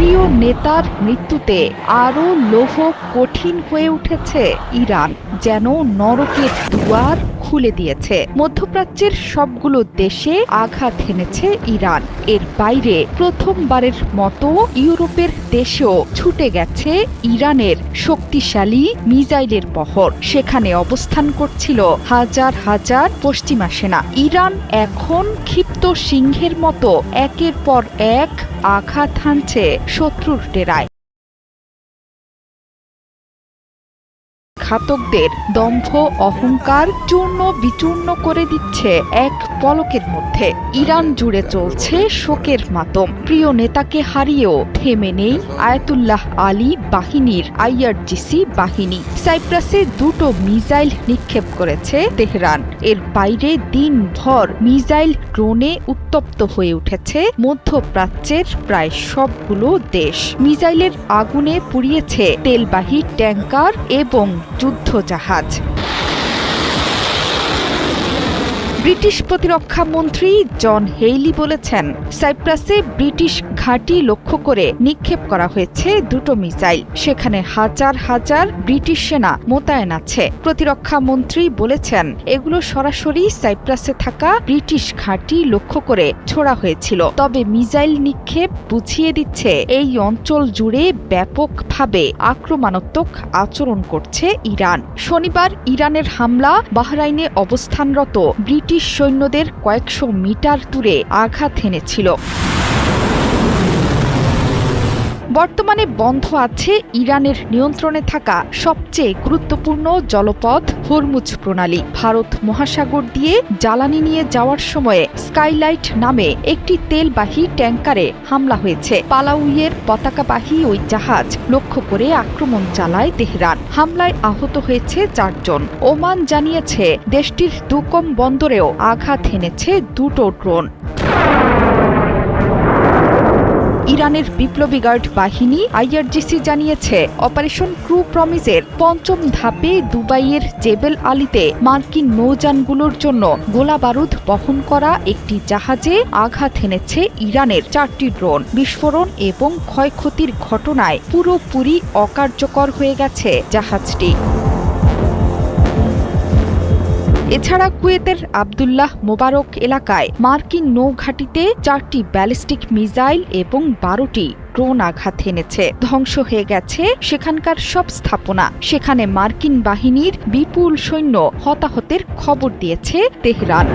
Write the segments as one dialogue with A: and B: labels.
A: প্রিয় নেতার মৃত্যুতে আরও লৌহ কঠিন হয়ে উঠেছে ইরান, যেন নরকের দুয়ার খুলে দিয়েছে। মধ্যপ্রাচ্যের সবগুলো দেশে আঘাত হেনেছে ইরান। এর বাইরে প্রথমবারের মতো ইউরোপের দেশেও ছুটে গেছে ইরানের শক্তিশালী মিসাইলের বহর। সেখানে অবস্থান করছিল হাজার হাজার পশ্চিমা সেনা। ইরান এখন ক্ষিপ্ত সিংহের মতো একের পর এক আঘাত হানছে শত্রুর ডেরায়। ঘাতকদের দম্ভ অহংকার চূর্ণ বিচূর্ণ করে দিচ্ছে এক পলকের মধ্যে। ইরান জুড়ে চলছে শোকের মাতম। প্রিয় নেতাকে হারিয়েও থেমে নেই আয়াতুল্লাহ আলী বাহিনীর আইআরজিসি বাহিনী। সাইপ্রাসে দুটো মিসাইল নিক্ষেপ করেছে তেহরান। এর বাইরে দিনভর মিসাইল ড্রোনে উত্তপ্ত হয়ে উঠেছে মধ্যপ্রাচ্যের প্রায় সবগুলো দেশ। মিসাইলের আগুনে পুড়িয়েছে তেলবাহী ট্যাঙ্কার এবং যুদ্ধজাহাজ। ব্রিটিশ প্রতিরক্ষা মন্ত্রী জন হেইলি বলেছেন, সাইপ্রাসে ব্রিটিশ ঘাঁটি লক্ষ্য করে নিক্ষেপ করা হয়েছে দুটো মিসাইল। সেখানে হাজার হাজার ব্রিটিশ সেনা মোতায়েন আছে। প্রতিরক্ষা মন্ত্রী বলেছেন, এগুলো সরাসরি সাইপ্রাসে থাকা ব্রিটিশ ঘাঁটি লক্ষ্য করে ছোড়া হয়েছিল। তবে মিসাইল নিক্ষেপ বুঝিয়ে দিচ্ছে এই অঞ্চল জুড়ে ব্যাপকভাবে আক্রমণাত্মক আচরণ করছে ইরান। শনিবার ইরানের হামলা বাহরাইনে অবস্থানরত ব্রিটিশ সৈন্যদের কয়েকশো মিটার দূরে আঘাত হেনেছিল। বর্তমানে বন্ধ আছে ইরানের নিয়ন্ত্রণে থাকা সবচেয়ে গুরুত্বপূর্ণ জলপথ হরমুজ প্রণালী। ভারত মহাসাগর দিয়ে জ্বালানি নিয়ে যাওয়ার সময়ে স্কাইলাইট নামে একটি তেলবাহী ট্যাঙ্কারে হামলা হয়েছে। পালাউইয়ের পতাকাবাহী ওই জাহাজ লক্ষ্য করে আক্রমণ চালায় তেহরান। হামলায় আহত হয়েছে 4 জন। ওমান জানিয়েছে দেশটির দুকম বন্দরেও আঘাত হেনেছে দুটো ড্রোন। ইরানের বিপ্লবী গার্ড বাহিনী আইআরজিসি জানিয়েছে, অপারেশন ক্রু প্রমিসের ৫ম ধাপে দুবাইয়ের জেবেল আলীতে মার্কিন নৌযানগুলোর জন্য গোলাবারুদ বহন করা একটি জাহাজে আঘাত হেনেছে ইরানের 4টি ড্রোন। বিস্ফোরণ এবং ক্ষয়ক্ষতির ঘটনায় পুরোপুরি অকার্যকর হয়ে গেছে জাহাজটি। এছাড়া কুয়েতের আবদুল্লাহ মোবারক এলাকায় মার্কিন নৌঘাঁটিতে 4টি ব্যালিস্টিক মিসাইল এবং 12টি ড্রোন আঘাত হেনেছে। ধ্বংস হয়ে গেছে সেখানকার সব স্থাপনা। সেখানে মার্কিন বাহিনীর বিপুল সৈন্য হতাহতের খবর দিয়েছে তেহরান।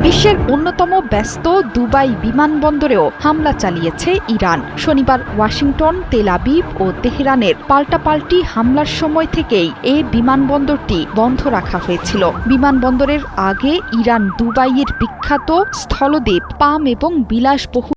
A: বিশ্বের অন্যতম ব্যস্ত দুবাই বিমানবন্দরেও হামলা চালিয়েছে ইরান। শনিবার ওয়াশিংটন, তেল আবিব ও তেহরানের পাল্টাপাল্টি হামলার সময় থেকেই এই বিমানবন্দরটি বন্ধ রাখা হয়েছিল। বিমানবন্দরের আগে ইরান দুবাইয়ের বিখ্যাত স্থলদ্বীপ পাম এবং বিলাসবহুল